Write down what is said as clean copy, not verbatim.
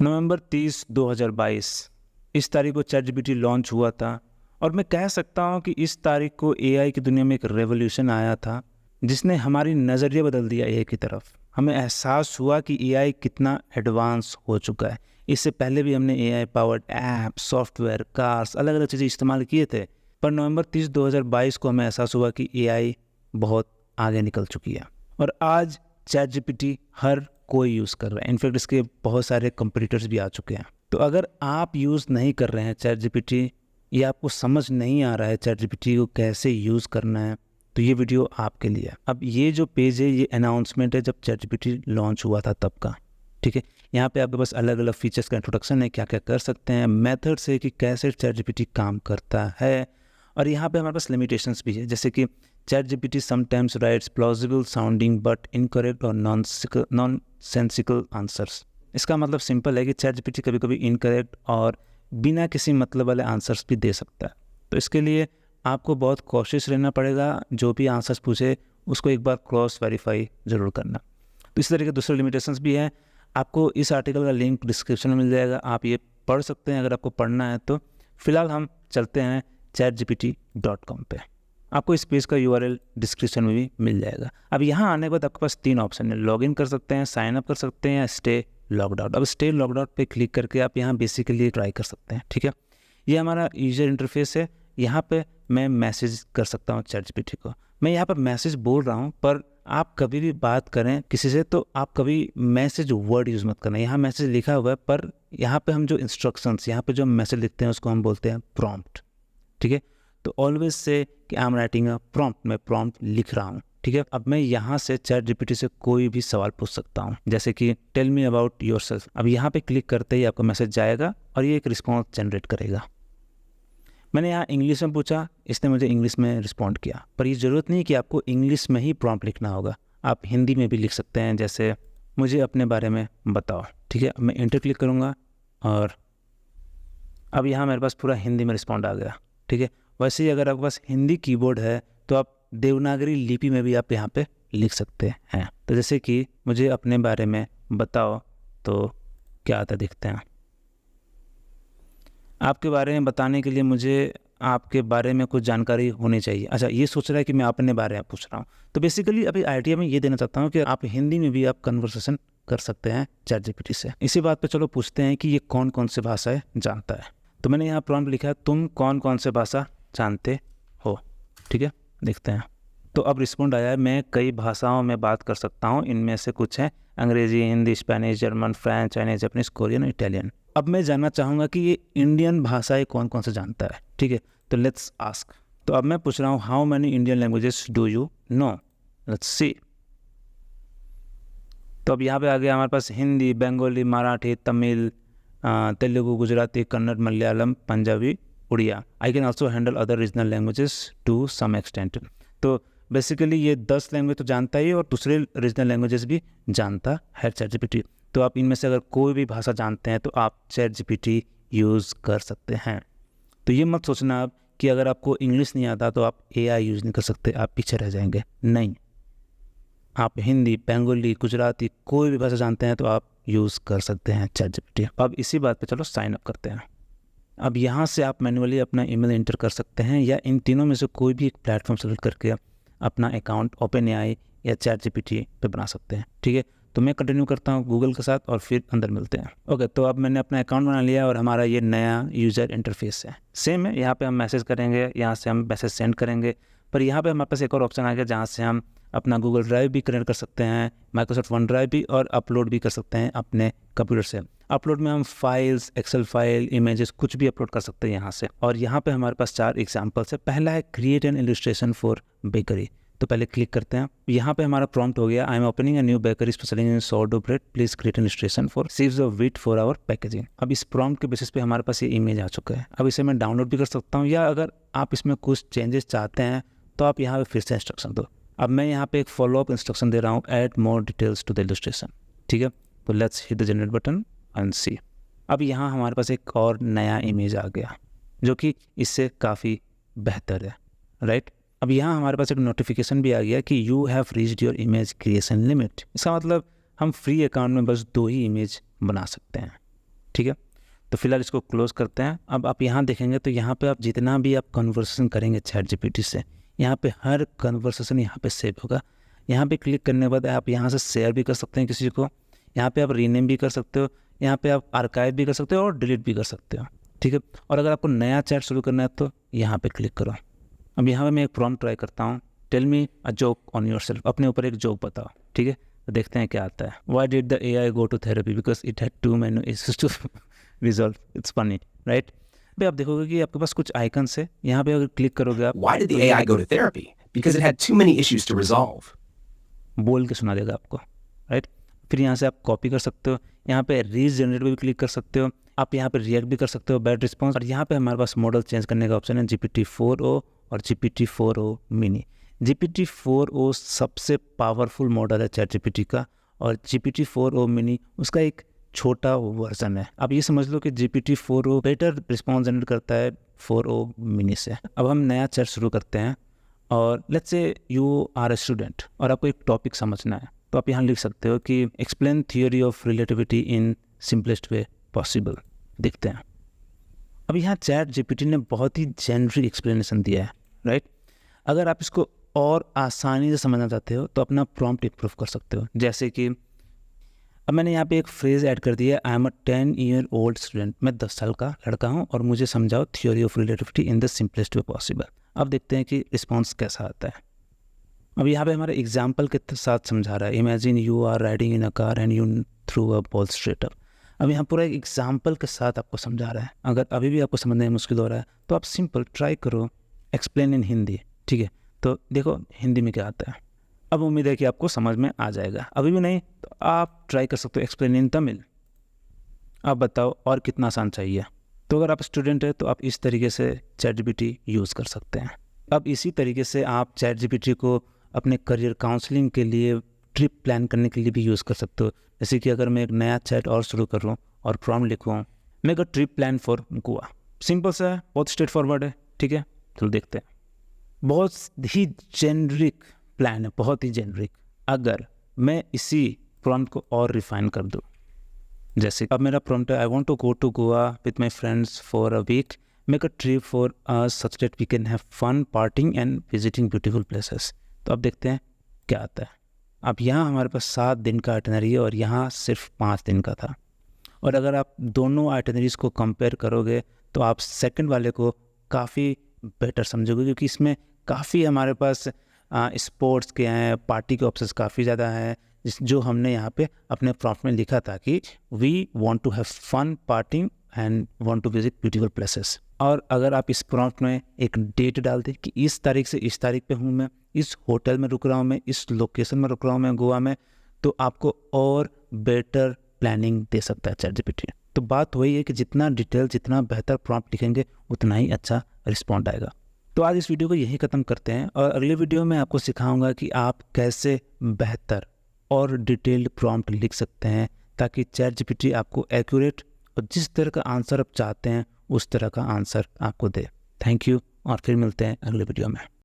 नवंबर 30, 2022 इस तारीख को ChatGPT लॉन्च हुआ था और मैं कह सकता हूँ कि इस तारीख को एआई की दुनिया में एक रेवोल्यूशन आया था जिसने हमारी नज़रिया बदल दिया एआई की तरफ। हमें एहसास हुआ कि एआई कितना एडवांस हो चुका है। इससे पहले भी हमने AI powered app, software, cars, अलग अलग चीज़ें इस्तेमाल किए थे, पर नवंबर 30, 2022 को हमें एहसास हुआ कि एआई बहुत आगे निकल चुकी है और आज ChatGPT हर कोई यूज़ कर रहा है। इनफैक्ट इसके बहुत सारे कंपटीटर्स भी आ चुके हैं। तो अगर आप यूज़ नहीं कर रहे हैं ChatGPT या आपको समझ नहीं आ रहा है ChatGPT को कैसे यूज़ करना है, तो ये वीडियो आपके लिए है। अब ये जो पेज है, ये अनाउंसमेंट है जब ChatGPT लॉन्च हुआ था तब का, ठीक है। यहाँ पे आपके पास अलग अलग फीचर्स का इंट्रोडक्शन है, क्या क्या कर सकते हैं, मेथड्स है कि कैसे ChatGPT काम करता है, और यहाँ पे हमारे पास लिमिटेशंस भी है, जैसे कि ChatGPT sometimes writes plausible sounding but incorrect or nonsensical answers। इसका मतलब सिंपल है कि ChatGPT कभी कभी इनकरेक्ट और बिना किसी मतलब वाले आंसर्स भी दे सकता है। तो इसके लिए आपको बहुत कोशिश रहना पड़ेगा, जो भी आंसर्स पूछे उसको एक बार क्रॉस वेरीफाई ज़रूर करना। तो इस तरह के दूसरे लिमिटेशंस भी हैं। आपको इस आर्टिकल का लिंक डिस्क्रिप्शन में मिल जाएगा, आप ये पढ़ सकते हैं अगर आपको पढ़ना है तो। फिलहाल हम चलते हैं chatgpt.com पे। आपको इस पेज का URL डिस्क्रिप्शन में भी मिल जाएगा। अब यहाँ आने के बाद आपके पास 3 ऑप्शन है, लॉगिन कर सकते हैं, साइन अप कर सकते हैं या स्टे लॉग्ड आउट। अब स्टे लॉग्ड आउट पे क्लिक करके आप यहाँ बेसिकली ट्राई कर सकते हैं, ठीक है। ये हमारा यूजर इंटरफेस है। यहाँ पे मैं मैसेज कर सकता हूँ ChatGPT को। मैं यहाँ पर मैसेज बोल रहा हूँ, पर आप कभी भी बात करें किसी से तो आप कभी मैसेज वर्ड यूज़ मत करना। यहाँ मैसेज लिखा हुआ है, पर यहाँ पे हम जो इंस्ट्रक्शंस, यहाँ पे जो मैसेज लिखते हैं उसको हम बोलते हैं प्रॉम्प्ट, ठीक है। तो ऑलवेज से कि I am writing a prompt, मैं प्रॉम्प्ट लिख रहा हूँ, ठीक है। अब मैं यहाँ से ChatGPT से कोई भी सवाल पूछ सकता हूँ, जैसे कि टेल मी अबाउट योरसेल्फ। अब यहाँ पे क्लिक करते ही आपको मैसेज जाएगा और ये एक रिस्पॉन्स जनरेट करेगा। मैंने यहाँ इंग्लिश में पूछा, इसने मुझे इंग्लिश में रिस्पॉन्ड किया, पर ये ज़रूरत नहीं कि आपको इंग्लिश में ही प्रॉम्प्ट लिखना होगा, आप हिंदी में भी लिख सकते हैं। जैसे मुझे अपने बारे में बताओ, ठीक है। मैं इंटर क्लिक करूँगा और अब यहाँ मेरे पास पूरा हिंदी में रिस्पॉन्ड आ गया, ठीक है। वैसे ही अगर आपके पास हिंदी कीबोर्ड है तो आप देवनागरी लिपि में भी आप यहाँ पे लिख सकते हैं। तो जैसे कि मुझे अपने बारे में बताओ, तो क्या आता दिखते हैं। आपके बारे में बताने के लिए मुझे आपके बारे में कुछ जानकारी होनी चाहिए। अच्छा, ये सोच रहा है कि मैं अपने बारे में पूछ रहा हूँ। तो बेसिकली अभी आइडिया में ये देना चाहता हूँ कि आप हिंदी में भी आप कन्वर्सेशन कर सकते हैं ChatGPT से। इसी बात पे चलो पूछते हैं कि ये कौन कौन से भाषाएं जानता है। तो मैंने यहाँ प्रॉम्प्ट लिखा है, तुम कौन कौन से भाषा जानते हो, ठीक है। देखते हैं। तो अब रिस्पॉन्ड आया है, मैं कई भाषाओं में बात कर सकता हूँ, इनमें से कुछ हैं अंग्रेजी, Hindi, Spanish, German, French, Chinese, Japanese, Korean, Italian. अब मैं जानना चाहूँगा कि ये इंडियन भाषाएं कौन कौन से जानता है, ठीक है। तो लेट्स आस्क। तो अब मैं पूछ रहा हूँ, how many Indian languages do you know. Let's see. तो अब यहाँ पे आ गया हमारे पास Hindi, Bengali, Marathi, Tamil, Telugu, Gujarati, Kannada, Malayalam, Punjabi, Oriya. I can also handle other regional languages to some extent. तो बेसिकली ये 10 लैंग्वेज तो जानता ही और दूसरे रीजनल लैंग्वेजेस भी जानता है ChatGPT। तो आप इनमें से अगर कोई भी भाषा जानते हैं तो आप ChatGPT यूज़ कर सकते हैं। तो ये मत सोचना आप कि अगर आपको इंग्लिश नहीं आता तो आप AI यूज़ नहीं कर सकते, आप पीछे रह जाएंगे। नहीं, आप हिंदी, बंगाली, गुजराती कोई भी भाषा जानते हैं तो आप यूज़ कर सकते हैं ChatGPT। अब इसी बात पे चलो साइन अप करते हैं। अब यहाँ से आप मैन्युअली अपना ईमेल एंटर कर सकते हैं या इन तीनों में से कोई भी एक प्लेटफॉर्म सेलेक्ट करके अपना अकाउंट OpenAI या ChatGPT पे बना सकते हैं, ठीक है। तो मैं कंटिन्यू करता हूँ गूगल के साथ और फिर अंदर मिलते हैं। ओके, तो अब मैंने अपना अकाउंट बना लिया और हमारा ये नया यूज़र इंटरफेस है, सेम है। यहाँ पे हम मैसेज करेंगे, यहाँ से हम मैसेज सेंड करेंगे, पर यहाँ पे हमारे पास एक और ऑप्शन आ गया जहाँ से हम अपना गूगल ड्राइव भी कनेक्ट कर सकते हैं, माइक्रोसॉफ्ट वन ड्राइव भी, और अपलोड भी कर सकते हैं अपने कंप्यूटर से। अपलोड में हम फाइल्स, एक्सेल फाइल, इमेजेस कुछ भी अपलोड कर सकते हैं यहाँ से। और यहाँ पे हमारे पास 4 एग्जांपल्स है। पहला है create an illustration for bakery. तो पहले क्लिक करते हैं। यहाँ पे हमारा प्रॉम्प्ट हो गया, I am opening a new bakery specialising in sourdough bread, please create an illustration for sheaves of wheat for our packaging. अब इस प्रॉम्प्ट के बेसिस पे हमारे पास ये इमेज आ चुका है। अब इसे मैं डाउनलोड भी कर सकता हूँ, या अगर आप इसमें कुछ चेंजेस चाहते हैं तो आप यहाँ पे फिर से इंस्ट्रक्शन दो। अब मैं यहाँ पे एक फॉलोअप इंस्ट्रक्शन दे रहा हूँ, add more details to the illustration, ठीक है। तो let's hit the generate button and see. अब यहाँ हमारे पास एक और नया इमेज आ गया जो कि इससे काफ़ी बेहतर है, राइट। अब यहाँ हमारे पास एक नोटिफिकेशन भी आ गया कि you have reached your image creation limit. इसका मतलब हम फ्री अकाउंट में बस 2 ही इमेज बना सकते हैं, ठीक है। तो फिलहाल इसको क्लोज करते हैं। अब आप यहाँ देखेंगे तो यहाँ पे आप जितना भी आप कन्वर्सेशन करेंगे ChatGPT से, यहाँ पे हर कन्वर्सेशन यहाँ पे सेव होगा। यहाँ पे क्लिक करने के बाद आप यहाँ से शेयर भी कर सकते हैं किसी को, यहाँ पे आप रीनेम भी कर सकते हो, यहाँ पे आप आर्काइव भी कर सकते हो और डिलीट भी कर सकते हो, ठीक है। और अगर आपको नया चैट शुरू करना है तो यहाँ पे क्लिक करो। अब यहाँ पे मैं एक प्रॉम्प्ट ट्राई करता हूँ, tell me a joke on yourself, अपने ऊपर एक जोक बताओ, ठीक है। तो देखते हैं क्या आता है। Why did the AI go to therapy? Because it had too many issues to resolve. It's funny, right. आप देखोगे कि आपके पास कुछ आइकन्स है, यहाँ पे अगर क्लिक करोगे आप, Why did the AI go to therapy? Because it had too many issues to resolve. बोल के सुना देगा आपको, राइट। फिर यहाँ से आप कॉपी कर सकते हो, यहाँ पे रीजनरेट पे भी क्लिक कर सकते हो, आप यहाँ पे रिएक्ट भी कर सकते हो, बैड रिस्पॉन्स। और यहाँ पे हमारे पास मॉडल चेंज करने का ऑप्शन है, GPT-4o और GPT-4o मिनी। GPT-4o सबसे पावरफुल मॉडल है ChatGPT का, और GPT-4o मिनी उसका एक छोटा वर्जन है। आप ये समझ लो कि GPT-4o बेटर रिस्पॉन्स जनरेट करता है 4o मिनी से। अब हम नया चैट शुरू करते हैं, और let's say you are a student और आपको एक टॉपिक समझना है, तो आप यहाँ लिख सकते हो कि explain theory of relativity in simplest way possible. देखते हैं। अब यहाँ ChatGPT ने बहुत ही जेनरिक एक्सप्लेनेशन दिया है, राइट। अगर आप इसको और आसानी से समझना चाहते हो तो अपना प्रॉम्प्ट इम्प्रूव कर सकते हो। जैसे कि अब मैंने यहाँ पे एक फ्रेज ऐड कर दिया है, I am a 10-year-old student, मैं 10 साल का लड़का हूँ और मुझे समझाओ theory of relativity in the simplest way possible. अब देखते हैं कि रिस्पॉन्स कैसा आता है। अब यहाँ पे हमारे एग्जाम्पल के साथ समझा रहा है, imagine you are riding in a car and you threw a ball straight up. अब यहाँ पूरा एक एग्जाम्पल के साथ आपको समझा रहा है। अगर अभी भी आपको समझने में मुश्किल हो रहा है तो आप सिंपल ट्राई करो एक्सप्लेन इन हिंदी, ठीक है। तो देखो हिंदी में क्या आता है। अब उम्मीद है कि आपको समझ में आ जाएगा। अभी भी नहीं तो आप ट्राई कर सकते हो एक्सप्लेन इन तमिल। आप बताओ और कितना आसान चाहिए। तो अगर आप स्टूडेंट है तो आप इस तरीके से ChatGPT यूज़ कर सकते हैं। अब इसी तरीके से आप ChatGPT को अपने करियर काउंसलिंग के लिए, ट्रिप प्लान करने के लिए भी यूज़ कर सकते हो। जैसे कि अगर मैं एक नया चैट और शुरू कर रहा हूँ और प्रॉम्प्ट लिखूँ, make a trip plan for Goa. Simple सा है, बहुत स्ट्रेट फॉरवर्ड है, ठीक है। चलो देखते हैं। बहुत ही जेनरिक प्लान है, बहुत ही जेनरिक। अगर मैं इसी प्रॉम्प्ट को और रिफाइन कर दूँ, जैसे अब मेरा प्रॉम्प्ट है, I want to go to Goa with my friends for a week, make a trip for us such that we can have fun partying and visiting beautiful places. तो अब देखते हैं क्या आता है। अब यहाँ हमारे पास 7 दिन का आइटनरी है और यहाँ सिर्फ 5 दिन का था। और अगर आप दोनों आइटनरीज को कंपेयर करोगे तो आप सेकंड वाले को काफ़ी बेटर समझोगे, क्योंकि इसमें काफ़ी हमारे पास स्पोर्ट्स के हैं, पार्टी के ऑप्शंस काफ़ी ज़्यादा हैं, जो हमने यहाँ पे अपने प्रॉम्प्ट में लिखा था कि we want to have fun partying and want to visit beautiful places. और अगर आप इस प्रॉम्प्ट में एक डेट डाल दें कि इस तारीख से इस तारीख पे हूँ मैं, इस होटल में रुक रहा हूँ मैं, इस लोकेशन में रुक रहा हूँ मैं गोवा में, तो आपको और बेटर प्लानिंग दे सकता है ChatGPT। तो बात वही है कि जितना डिटेल, जितना बेहतर प्रॉम्प्ट लिखेंगे उतना ही अच्छा रिस्पॉन्ड आएगा। तो आज इस वीडियो को यही ख़त्म करते हैं, और अगले वीडियो में आपको सिखाऊंगा कि आप कैसे बेहतर और डिटेल्ड प्रॉम्प्ट लिख सकते हैं ताकि ChatGPT आपको एक्यूरेट और जिस तरह का आंसर आप चाहते हैं उस तरह का आंसर आपको दे। थैंक यू, और फिर मिलते हैं अगले वीडियो में।